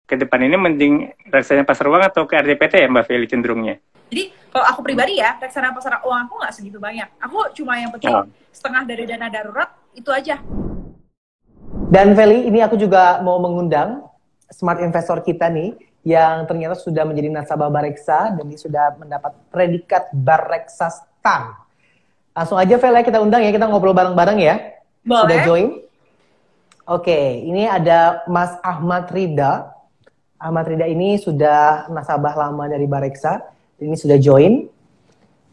ke depan ini mending reksadana pasar uang atau ke RDPT ya Mbak Feli cenderungnya? Jadi kalau aku pribadi ya, reksadana pasar uang aku nggak segitu banyak. Aku cuma yang penting setengah dari dana darurat itu aja. Dan Feli, ini aku juga mau mengundang smart investor kita nih yang ternyata sudah menjadi nasabah Bareksa dan dia sudah mendapat predikat Bareksa Star. Langsung aja Feli, kita undang ya, kita ngobrol bareng-bareng ya. Boleh. Sudah join? Oke, ini ada Mas Ahmad Rida. Ahmad Rida ini sudah nasabah lama dari Bareksa. Ini sudah join.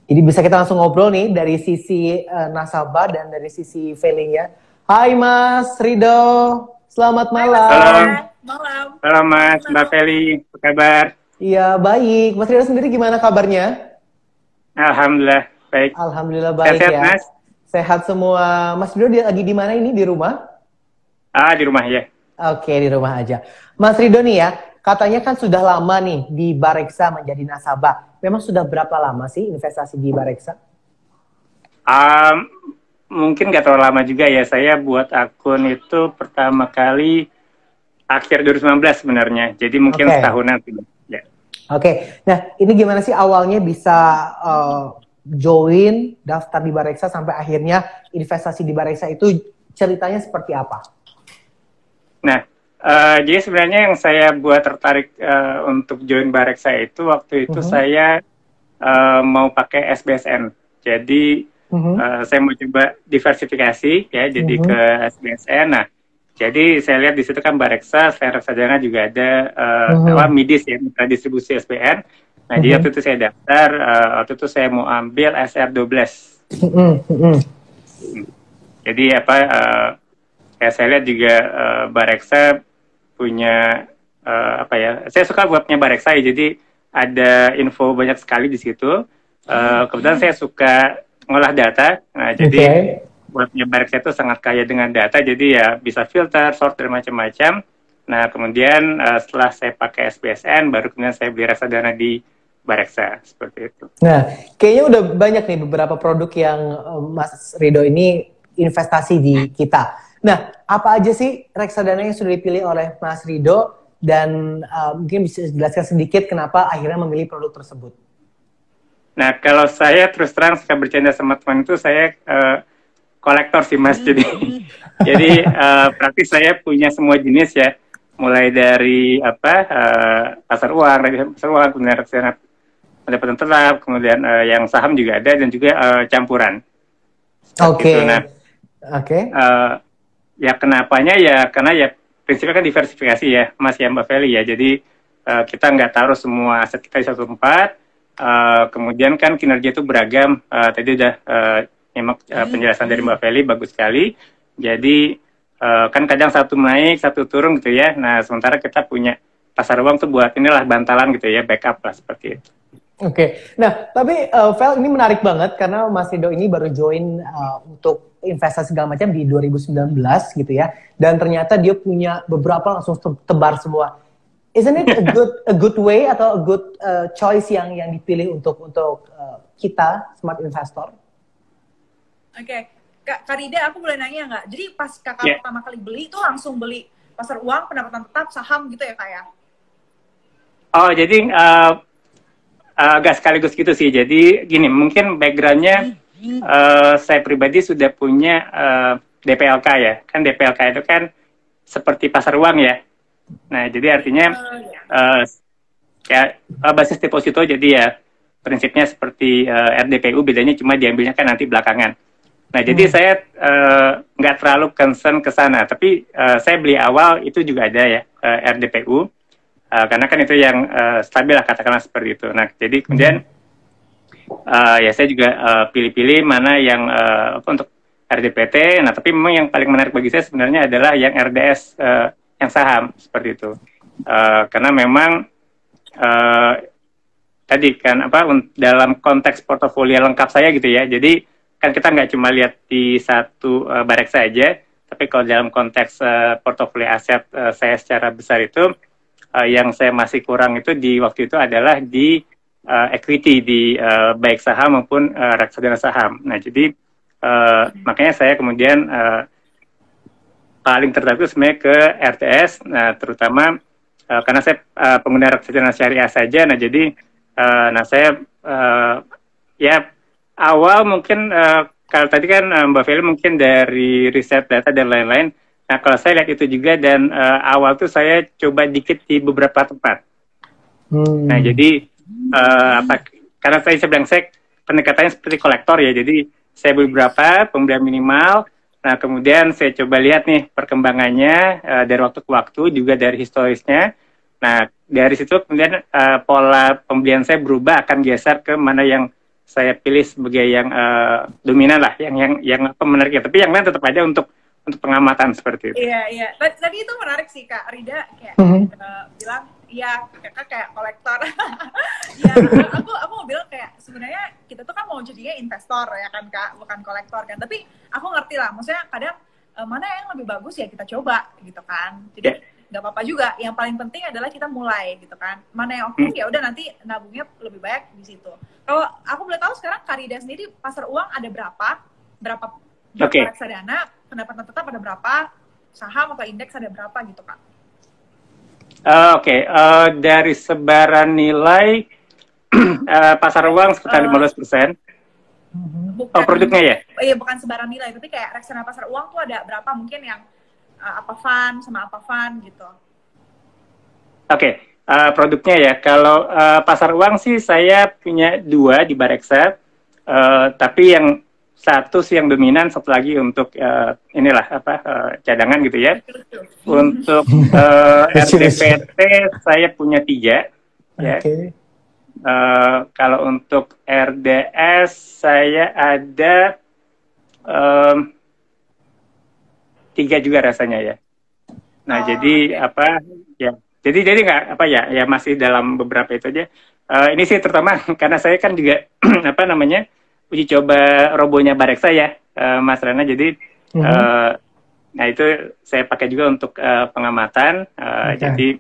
Jadi bisa kita langsung ngobrol nih dari sisi nasabah dan dari sisi Feli-nya. Hai Mas Rido, selamat malam. Malam. Halo Mas, Mbak Feli, apa kabar? Iya baik. Mas Rido sendiri gimana kabarnya? Alhamdulillah baik. Alhamdulillah baik. Sehat, ya. Mas? Sehat semua. Mas Rido lagi di mana ini? Di rumah? Di rumah ya. Oke, di rumah aja. Mas Rido nih ya, katanya kan sudah lama nih di Bareksa menjadi nasabah. Memang sudah berapa lama sih investasi di Bareksa? Mungkin nggak terlalu lama juga ya. Saya buat akun itu pertama kali akhir 2019 sebenarnya. Jadi mungkin setahunan. Ya. Oke. Nah ini gimana sih awalnya bisa join, daftar di Bareksa sampai akhirnya investasi di Bareksa itu ceritanya seperti apa? Nah, jadi sebenarnya yang saya buat tertarik untuk join Bareksa itu waktu itu saya mau pakai SBSN. Jadi saya mau coba diversifikasi ya, jadi ke SBSN. Nah, jadi saya lihat di situ kan Bareksa, selain reksadana juga ada MIDIS ya, mitra distribusi SBN. Nah, jadi waktu itu saya daftar, waktu itu saya mau ambil SR12. Jadi kayak saya lihat juga Bareksa punya saya suka buatnya Bareksa ya, jadi ada info banyak sekali di situ. Kebetulan saya suka ngolah data, nah jadi buatnya Bareksa itu sangat kaya dengan data, jadi ya bisa filter, sort dan macam-macam. Nah kemudian setelah saya pakai SBSN, baru kemudian saya beli reksadana di Bareksa seperti itu. Nah kayaknya udah banyak nih beberapa produk yang Mas Rido ini investasi di kita. Nah, apa aja sih reksadana yang sudah dipilih oleh Mas Rido dan mungkin bisa jelaskan sedikit kenapa akhirnya memilih produk tersebut? Nah, kalau saya terus terang suka bercanda sama teman itu saya kolektor sih Mas, jadi praktis saya punya semua jenis ya, mulai dari pasar uang, kemudian reksadana pendapatan tetap, kemudian yang saham juga ada dan juga campuran. Oke. Ya kenapanya ya karena ya prinsipnya kan diversifikasi ya Mas ya Mbak Feli ya, jadi kita nggak taruh semua aset kita di satu tempat, kemudian kan kinerja itu beragam, tadi udah nyimak penjelasan dari Mbak Feli bagus sekali, jadi kan kadang satu naik satu turun gitu ya, nah sementara kita punya pasar uang tuh buat inilah bantalan gitu ya, backup lah seperti itu. Oke, nah tapi Vel ini menarik banget karena Mas Rido ini baru join untuk investasi segala macam di 2019 gitu ya, dan ternyata dia punya beberapa langsung tebar semua. Isn't it a good way atau a good choice yang dipilih untuk kita smart investor? Oke. Kak Rida, aku boleh nanya nggak? Jadi pas kakak pertama kali beli itu langsung beli pasar uang, pendapatan tetap, saham gitu ya Kak ya? Oh jadi agak sekaligus gitu sih. Jadi gini, mungkin backgroundnya saya pribadi sudah punya DPLK ya. Kan DPLK itu kan seperti pasar uang ya. Nah, jadi artinya basis deposito, jadi ya prinsipnya seperti RDPU, bedanya cuma diambilnya kan nanti belakangan. Nah, jadi saya nggak terlalu concern ke sana. Tapi saya beli awal itu juga ada ya RDPU. Karena kan itu yang stabil lah, katakanlah seperti itu. Nah, jadi kemudian ya saya juga pilih-pilih mana yang untuk RDPT. Nah, tapi memang yang paling menarik bagi saya sebenarnya adalah yang RDS, yang saham seperti itu. Karena memang tadi kan dalam konteks portofolio lengkap saya gitu ya. Jadi kan kita nggak cuma lihat di satu Bareksa aja, tapi kalau dalam konteks portofolio aset saya secara besar itu, yang saya masih kurang itu di waktu itu adalah di equity, di baik saham maupun reksadana saham. Nah, jadi makanya saya kemudian paling tertarik sebenarnya ke RTS, nah, terutama karena saya pengguna reksadana syariah saja. Nah jadi saya ya awal mungkin kalau tadi kan Mbak Feli mungkin dari riset data dan lain-lain. Nah kalau saya lihat itu juga dan awal tuh saya coba dikit di beberapa tempat. Nah jadi karena saya bilang saya pendekatannya seperti kolektor ya, jadi saya beli beberapa pembelian minimal. Nah kemudian saya coba lihat nih perkembangannya dari waktu ke waktu, juga dari historisnya. Nah dari situ kemudian pola pembelian saya berubah, akan geser ke mana yang saya pilih sebagai yang dominan lah, yang menarik ya. Tapi yang lain tetap aja untuk pengamatan seperti itu. Iya. Tadi itu menarik sih Kak Rida kayak bilang, iya kakak kayak kolektor. Ya aku mau bilang kayak sebenarnya kita tuh kan mau jadinya investor ya kan Kak, bukan kolektor kan. Tapi aku ngerti lah, maksudnya kadang mana yang lebih bagus ya kita coba gitu kan. Jadi nggak apa-apa juga. Yang paling penting adalah kita mulai gitu kan. Mana yang oke ya udah nanti nabungnya lebih banyak di situ. Kalau aku boleh tahu sekarang Kak Rida sendiri pasar uang ada berapa reksadana, pendapatan tetap ada berapa, saham atau indeks ada berapa gitu Kak? Dari sebaran nilai pasar uang sekitar 15%. Bukan, produknya ya? Iya, bukan sebaran nilai, tapi kayak reksadana pasar uang tuh ada berapa mungkin yang apa fund sama apa fund gitu. Produknya ya. Kalau pasar uang sih saya punya 2 di Bareksa, tapi yang satu sih yang dominan, satu lagi untuk cadangan gitu ya. Untuk RDPT saya punya 3 ya. Kalau untuk RDS saya ada 3 juga rasanya ya. Nah jadi jadi nggak masih dalam beberapa itu aja. Ini sih terutama karena saya kan juga uji coba robonya Bareksa ya, Mas Rana. Jadi nah itu saya pakai juga untuk pengamatan. Jadi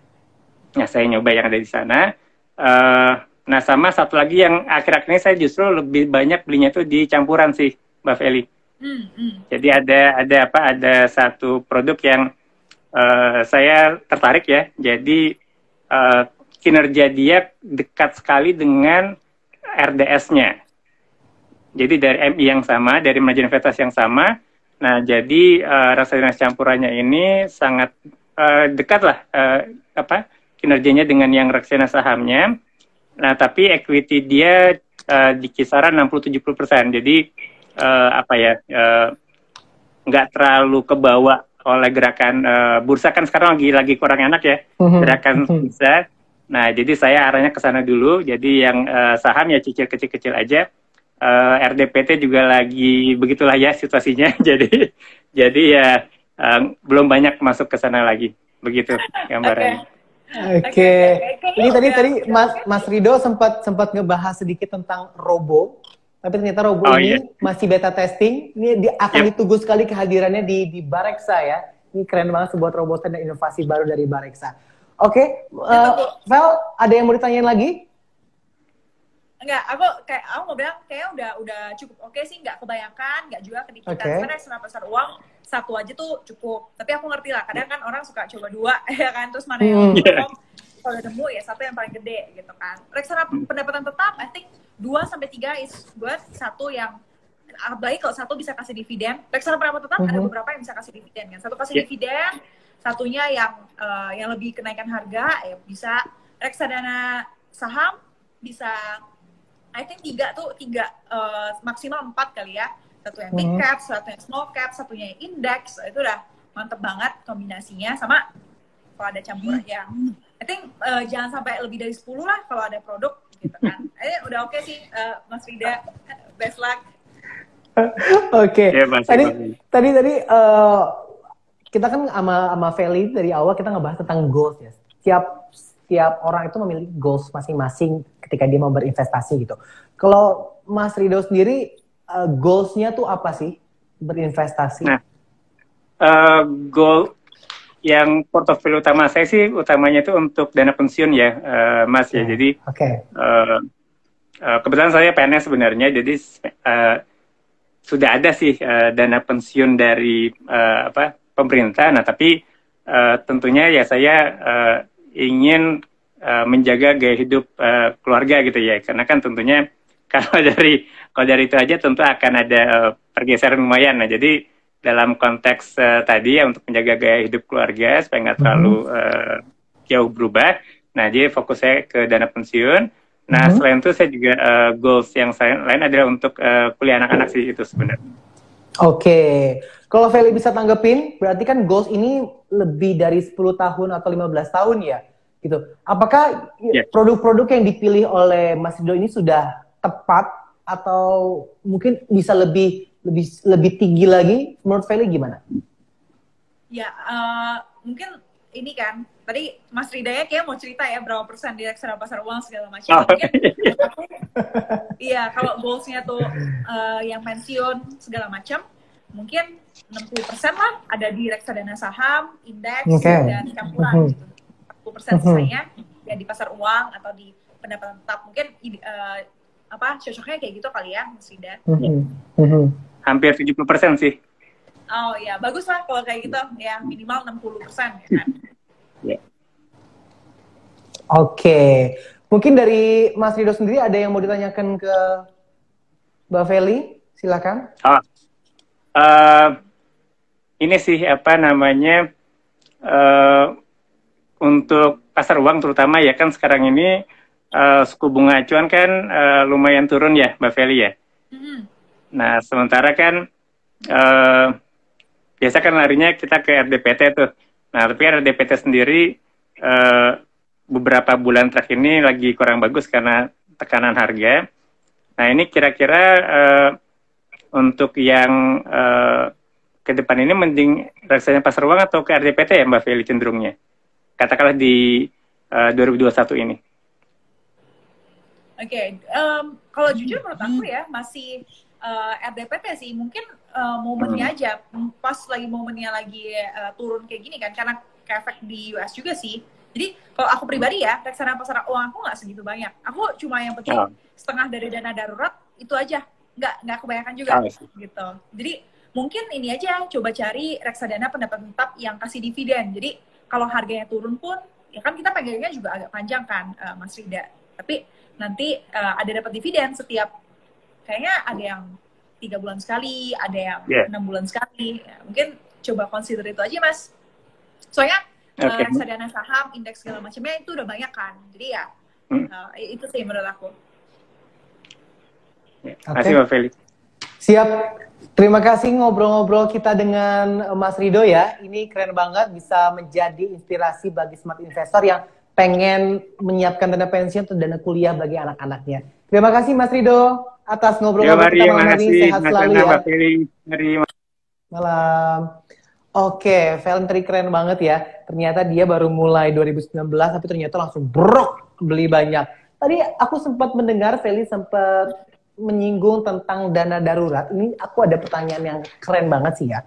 saya nyoba yang ada di sana. Nah sama satu lagi yang akhir-akhir ini saya justru lebih banyak belinya tuh di campuran sih, Mbak Feli. Jadi ada satu produk yang saya tertarik ya. Jadi kinerja dia dekat sekali dengan RDS-nya. Jadi dari MI yang sama, dari manajemen investasi yang sama. Nah jadi reksadana campurannya ini sangat dekat lah kinerjanya dengan yang reksadana sahamnya. Nah tapi equity dia di kisaran 60-70%. Jadi nggak terlalu kebawa oleh gerakan bursa, kan sekarang lagi kurang enak ya gerakan bursa. Nah jadi saya arahnya ke sana dulu. Jadi yang saham ya kecil-kecil aja. RDPT juga lagi begitulah ya situasinya. jadi ya belum banyak masuk ke sana lagi. Begitu gambarannya. Oke. Ini tadi Mas Rido sempat ngebahas sedikit tentang robo. Tapi ternyata robo ini masih beta testing. Ini akan ditunggu sekali kehadirannya di Bareksa ya. Ini keren banget, sebuah terobosan dan inovasi baru dari Bareksa. Oke, Vel, ada yang mau ditanyain lagi? Enggak, aku mau bilang kayak udah cukup oke sih, nggak kebanyakan, nggak juga kedikitan. Sebenarnya reksadana pasar uang satu aja tuh cukup. Tapi aku ngerti lah, kadang kan orang suka coba 2 ya kan, terus mana yang kalau udah nemu ya satu yang paling gede gitu kan. Reksadana pendapatan tetap, I think 2-3 is good. Satu yang baik kalau satu bisa kasih dividen. Reksadana pendapatan tetap ada beberapa yang bisa kasih dividen kan. Satu kasih dividen, satunya yang lebih kenaikan harga ya bisa. Reksadana saham bisa, I think 3 maksimal 4 kali ya. Satu yang big cap, satu yang small cap, satunya yang index. Itu udah mantep banget kombinasinya. Sama kalau ada campuran ya. I think jangan sampai lebih dari 10 lah kalau ada produk gitu kan. Udah oke sih, Mas Rida. Best luck. Oke. Tadi kita kan sama Feli dari awal kita ngebahas tentang goals ya. Setiap orang itu memiliki goals masing-masing ketika dia mau berinvestasi gitu. Kalau Mas Rido sendiri, goals-nya tuh apa sih berinvestasi? Nah, goal yang portofolio utama saya sih utamanya itu untuk dana pensiun ya, Mas ya. Jadi kebetulan saya PNS sebenarnya, jadi sudah ada sih dana pensiun dari pemerintah. Nah, tapi tentunya ya saya ingin menjaga gaya hidup keluarga gitu ya. Karena kan tentunya kalau dari itu aja tentu akan ada pergeseran lumayan. Nah, jadi dalam konteks tadi ya untuk menjaga gaya hidup keluarga supaya nggak terlalu jauh berubah. Nah, jadi fokus saya ke dana pensiun. Nah, selain itu saya juga goals yang lain adalah untuk kuliah anak-anak sih itu sebenarnya. Oke, kalau Feli bisa tanggepin, berarti kan goals ini lebih dari 10 tahun atau 15 tahun ya, gitu. Apakah produk-produk yang dipilih oleh Mas Rido ini sudah tepat atau mungkin bisa lebih tinggi lagi? Menurut Feli gimana? Ya, mungkin ini kan, tadi Mas Ridaya kayak mau cerita ya berapa persen di reksadana pasar uang segala macam. Mungkin aku, iya kalau goalsnya tuh yang pensiun segala macam, mungkin 60% lah ada di reksadana saham, indeks, dan campuran gitu. 40% sisanya ya di pasar uang atau di pendapatan tetap. Mungkin cocoknya kayak gitu kali ya, Mas Rida. Hampir 70% sih. Oh ya, bagus lah kalau kayak gitu, ya minimal 60% ya kan. Oke, mungkin dari Mas Rido sendiri ada yang mau ditanyakan ke Mbak Feli? Silakan. Ini sih untuk pasar uang terutama ya kan sekarang ini suku bunga acuan kan lumayan turun ya, Mbak Feli ya. Nah, sementara kan biasa kan larinya kita ke RDPT tuh. Nah, tapi RDPT sendiri beberapa bulan terakhir ini lagi kurang bagus karena tekanan harga. Nah, ini kira-kira untuk yang ke depan ini mending reksadana pasar uang atau ke RDPT ya Mbak Feli cenderungnya? Katakanlah di 2021 ini. Oke, kalau jujur menurut aku ya masih RDPT sih, mungkin momennya aja, pas lagi momennya lagi turun kayak gini kan, karena efek di US juga sih. Jadi kalau aku pribadi ya, reksadana pasar uang aku nggak segitu banyak. Aku cuma yang penting setengah dari dana darurat itu aja, nggak kebanyakan juga gitu. Jadi mungkin ini aja, coba cari reksadana pendapatan tetap yang kasih dividen. Jadi kalau harganya turun pun, ya kan kita pegangnya juga agak panjang kan, Mas Rida. Tapi nanti ada dapat dividen setiap, kayaknya ada yang 3 bulan sekali, ada yang 6 bulan sekali. Ya, mungkin coba consider itu aja, Mas. Soalnya reksadana saham, indeks segala macamnya itu udah banyak kan. Jadi ya itu sih menurut aku. Terima kasih Mbak Feli. Siap. Terima kasih ngobrol-ngobrol kita dengan Mas Rido ya. Ini keren banget bisa menjadi inspirasi bagi smart investor yang pengen menyiapkan dana pensiun atau dana kuliah bagi anak-anaknya. Terima kasih Mas Rido atas ngobrol-ngobrol kita malam hari ini. Sehat selalu ya. Malam. Oke, Valentry keren banget ya. Ternyata dia baru mulai 2019 tapi ternyata langsung brok beli banyak. Tadi aku sempat mendengar Feli sempat menyinggung tentang dana darurat. Ini aku ada pertanyaan yang keren banget sih ya.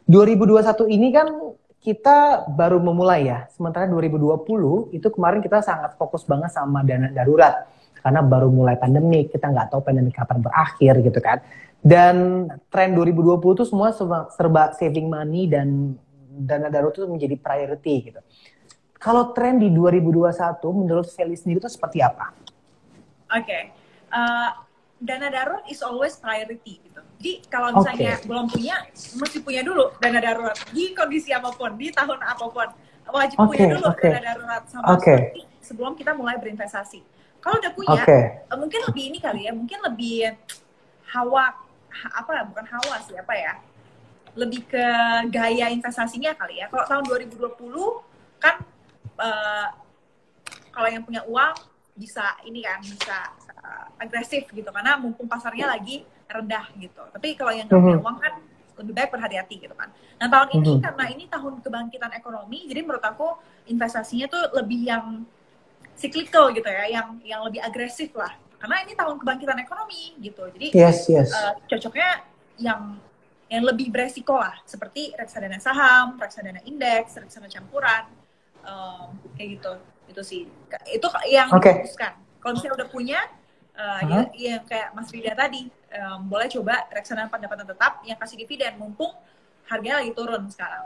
2021 ini kan kita baru memulai ya. Sementara 2020 itu kemarin kita sangat fokus banget sama dana darurat. Karena baru mulai pandemi, kita nggak tahu pandemi kapan berakhir gitu kan. Dan tren 2020 itu semua serba saving money dan dana darurat itu menjadi priority gitu. Kalau tren di 2021 menurut Feli sendiri itu seperti apa? Oke. Dana darurat is always priority gitu. Jadi kalau misalnya belum punya, mesti punya dulu dana darurat di kondisi apapun, di tahun apapun, wajib punya dulu dana darurat sama sekali sebelum kita mulai berinvestasi. Kalau udah punya, mungkin lebih ini kali ya, mungkin lebih bukan hawa sih lebih ke gaya investasinya kali ya. Kalau tahun 2020 kan kalau yang punya uang bisa agresif gitu karena mumpung pasarnya lagi rendah gitu. Tapi kalau yang nggak punya uang kan lebih baik berhati-hati gitu kan. Nah tahun ini karena ini tahun kebangkitan ekonomi, jadi menurut aku investasinya tuh lebih yang cyclical gitu ya, yang lebih agresif lah. Karena ini tahun kebangkitan ekonomi gitu. Jadi cocoknya yang lebih beresiko lah, seperti reksadana saham, reksadana indeks, reksadana campuran, kayak gitu. Itu sih. Itu yang difokuskan. Kalau misalnya udah punya yang kayak Mas Rida tadi, boleh coba reksadana pendapatan tetap yang kasih dividen mumpung harganya lagi turun sekarang.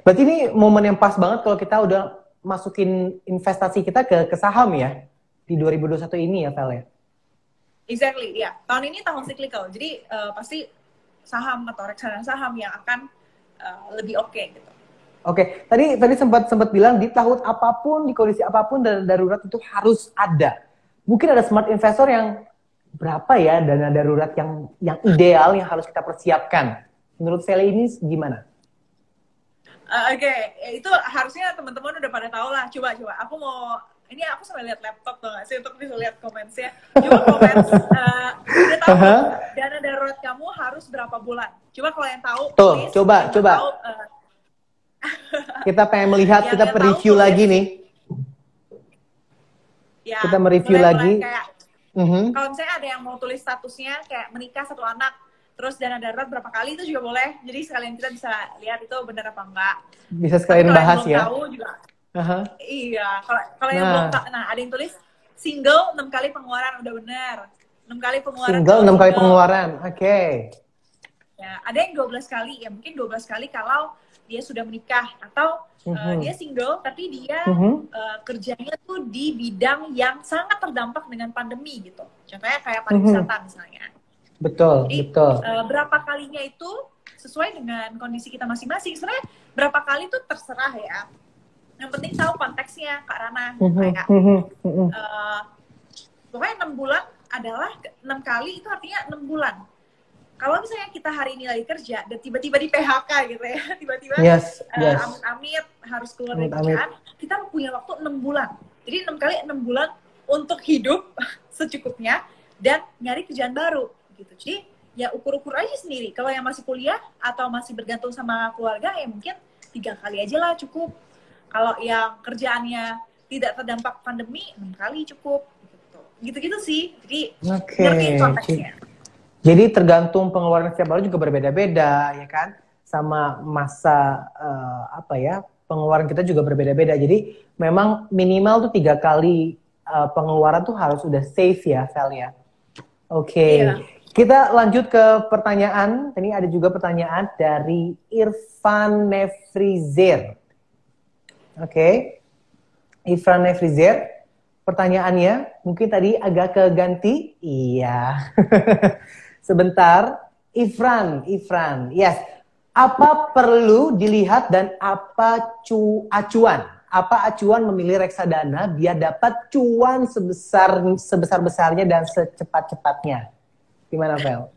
Berarti ini momen yang pas banget kalau kita udah masukin investasi kita ke saham ya di 2021 ini ya, Vel ya? Exactly, ya. Tahun ini tahun cyclical, jadi pasti saham atau reksadana saham yang akan lebih oke gitu. Oke, tadi sempat bilang di tahun apapun, di kondisi apapun dana darurat itu harus ada. Mungkin ada smart investor yang berapa ya dana darurat yang ideal yang harus kita persiapkan. Menurut Feli ini gimana? Oke, itu harusnya teman-teman udah pada tahu lah. Coba, ini aku sambil lihat laptop tuh nggak sih untuk bisa lihat komennya. Coba komen, udah tahu dana darurat kamu harus berapa bulan? Coba kalau yang tahu, tuh, please, coba. Tahu, kita pengen melihat, kita review lagi nih. Ya, kita mereview lagi. Kayak, kalau misalnya ada yang mau tulis statusnya kayak menikah 1 anak, terus dana darurat berapa kali, itu juga boleh. Jadi sekalian kita bisa lihat itu benar apa enggak. Bisa sekalian bahas ya. Tahu juga. Iya, kalau yang belum tahu, nah ada yang tulis single 6 kali pengeluaran, udah benar. 6 kali pengeluaran. Single 6 kali pengeluaran, oke. Ya, ada yang 12 kali, ya mungkin 12 kali kalau dia sudah menikah atau dia single tapi dia kerjanya tuh di bidang yang sangat terdampak dengan pandemi gitu. Contohnya kayak pariwisata misalnya. Betul, jadi, betul. Berapa kalinya itu sesuai dengan kondisi kita masing-masing. Sebenarnya berapa kali itu terserah ya. Yang penting tahu konteksnya, Kak Rana. Kayak, pokoknya 6 bulan adalah 6 kali itu artinya 6 bulan. Kalau misalnya kita hari ini lagi kerja dan tiba-tiba di PHK gitu ya, tiba-tiba amit-amit harus keluar dari kerjaan, kita punya waktu 6 bulan. Jadi 6 kali 6 bulan untuk hidup secukupnya dan nyari kerjaan baru gitu. Jadi ya ukur-ukur aja sendiri. Kalau yang masih kuliah atau masih bergantung sama keluarga ya mungkin 3 kali aja lah cukup. Kalau yang kerjaannya tidak terdampak pandemi 6 kali cukup gitu-gitu sih. Jadi ngerti konteksnya. Jadi tergantung pengeluaran setiap orang juga berbeda-beda, ya kan? Sama masa pengeluaran kita juga berbeda-beda. Jadi memang minimal tuh 3 kali pengeluaran tuh harus udah safe ya, Vel ya. Oke. Kita lanjut ke pertanyaan. Ini ada juga pertanyaan dari Irfan Nefrizer. Oke. Irfan Nefrizer. Pertanyaannya mungkin tadi agak keganti. Iya. Sebentar, Ifran, yes. Apa perlu dilihat dan apa acuan? Apa acuan memilih reksadana biar dapat cuan sebesar-besarnya dan secepat-cepatnya? Gimana, Vel?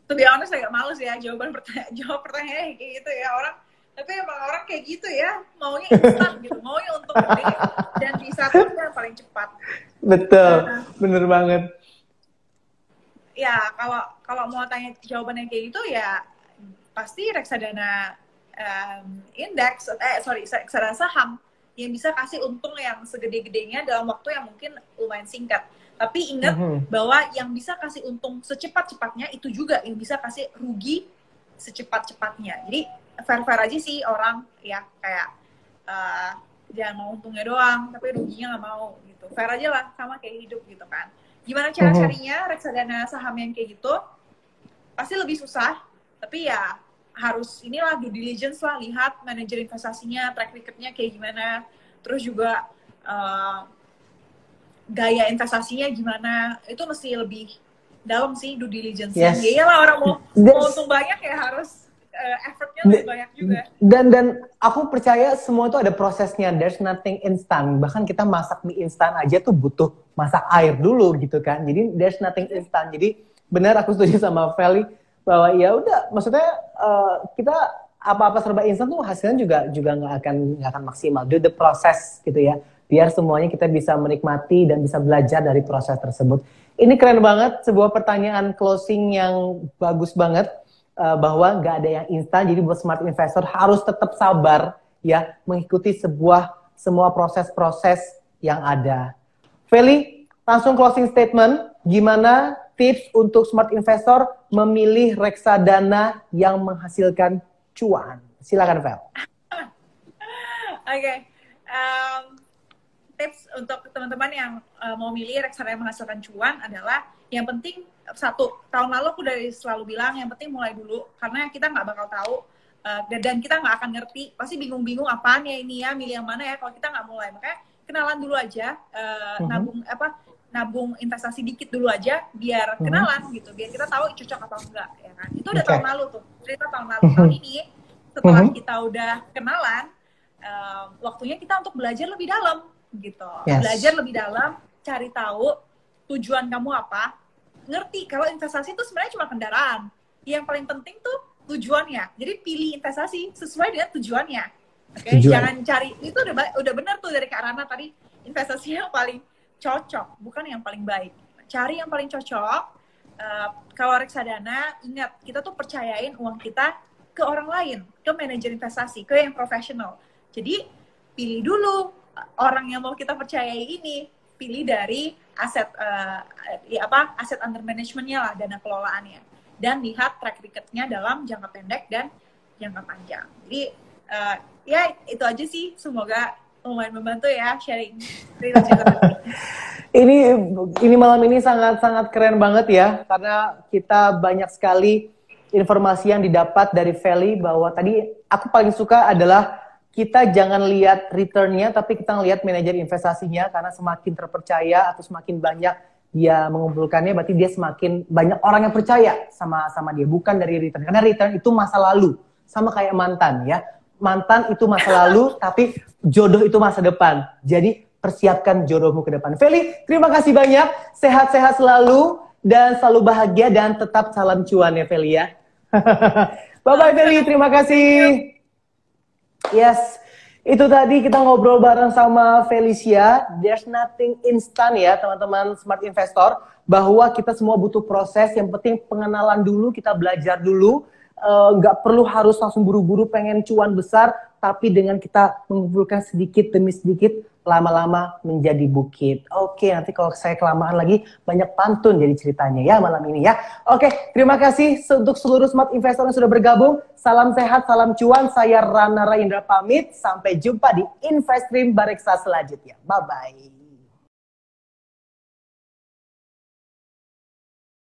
To be honest agak males ya jawab pertanyaannya kayak gitu ya orang. Tapi emang orang kayak gitu ya, maunya instan gitu, maunya untuk gede dan bisa yang paling cepat. Betul, bener banget. Ya, kalau mau tanya jawabannya kayak gitu ya pasti reksadana reksadana saham yang bisa kasih untung yang segede-gedenya dalam waktu yang mungkin lumayan singkat. Tapi ingat bahwa yang bisa kasih untung secepat-cepatnya itu juga yang bisa kasih rugi secepat-cepatnya. Jadi fair-fair aja sih orang ya kayak jangan mau untungnya doang tapi ruginya nggak mau gitu. Fair aja lah sama kayak hidup gitu kan. Gimana cara carinya reksadana saham yang kayak gitu? Pasti lebih susah, tapi ya harus inilah due diligence lah, lihat manajer investasinya, track record-nya kayak gimana, terus juga gaya investasinya gimana, itu mesti lebih dalam sih due diligence-nya. Ya iyalah orang mau untung banyak ya harus effortnya lebih banyak juga. Dan aku percaya semua itu ada prosesnya. There's nothing instant. Bahkan kita masak mie instan aja tuh butuh masak air dulu gitu kan. Jadi there's nothing instant. Jadi benar aku setuju sama Feli bahwa ya udah, maksudnya kita apa-apa serba instan tuh hasilnya juga nggak akan maksimal. Do the process gitu ya. Biar semuanya kita bisa menikmati dan bisa belajar dari proses tersebut. Ini keren banget, sebuah pertanyaan closing yang bagus banget. Bahwa nggak ada yang instan, jadi buat smart investor harus tetap sabar ya mengikuti semua proses-proses yang ada. Feli, langsung closing statement, gimana tips untuk smart investor memilih reksadana yang menghasilkan cuan? Silakan, Fel. Oke. Tips untuk teman-teman yang mau milih reksadana yang menghasilkan cuan adalah yang penting, 1, tahun lalu aku selalu bilang yang penting mulai dulu karena kita nggak bakal tahu dan kita nggak akan ngerti, pasti bingung-bingung apaan ya ini ya, milih yang mana ya kalau kita nggak mulai. Makanya kenalan dulu aja, nabung investasi dikit dulu aja biar kenalan gitu, biar kita tahu cocok atau enggak ya kan. Itu udah tahun lalu tuh, cerita tahun lalu. Tahun ini setelah kita udah kenalan, waktunya kita untuk belajar lebih dalam gitu. Belajar lebih dalam, cari tahu tujuan kamu apa, ngerti kalau investasi itu sebenarnya cuma kendaraan. Yang paling penting tuh tujuannya. Jadi pilih investasi sesuai dengan tujuannya. Oke, jangan cari itu udah benar tuh dari Kak Rana tadi, investasi yang paling cocok, bukan yang paling baik. Cari yang paling cocok. Kalau reksadana, ingat kita tuh percayain uang kita ke orang lain, ke manajer investasi, ke yang profesional. Jadi pilih dulu orang yang mau kita percayai ini, pilih dari aset aset under managementnya lah, dana kelolaannya, dan lihat track record-nya dalam jangka pendek dan jangka panjang. Jadi ya itu aja sih, semoga lumayan membantu ya sharing. Ini malam ini sangat keren banget ya, karena kita banyak sekali informasi yang didapat dari Feli, bahwa tadi aku paling suka adalah kita jangan lihat return-nya, tapi kita ngelihat manajer investasinya, karena semakin terpercaya atau semakin banyak dia mengumpulkannya, berarti dia semakin banyak orang yang percaya sama dia, bukan dari return. Karena return itu masa lalu, sama kayak mantan ya. Mantan itu masa lalu, tapi jodoh itu masa depan. Jadi persiapkan jodohmu ke depan. Feli, terima kasih banyak. Sehat-sehat selalu dan selalu bahagia, dan tetap salam cuan ya Feli ya. Bye-bye Feli, terima kasih. Yes, itu tadi kita ngobrol bareng sama Felicia. There's nothing instant ya teman-teman smart investor, bahwa kita semua butuh proses. Yang penting pengenalan dulu, kita belajar dulu. Nggak perlu harus langsung buru-buru pengen cuan besar, tapi dengan kita mengumpulkan sedikit demi sedikit, lama-lama menjadi bukit. Oke, nanti kalau saya kelamaan lagi banyak pantun jadi ceritanya ya malam ini ya. Oke, terima kasih untuk seluruh smart investor yang sudah bergabung. Salam sehat, salam cuan. Saya Rana Raindra pamit. Sampai jumpa di Investstream Bareksa selanjutnya. Bye-bye.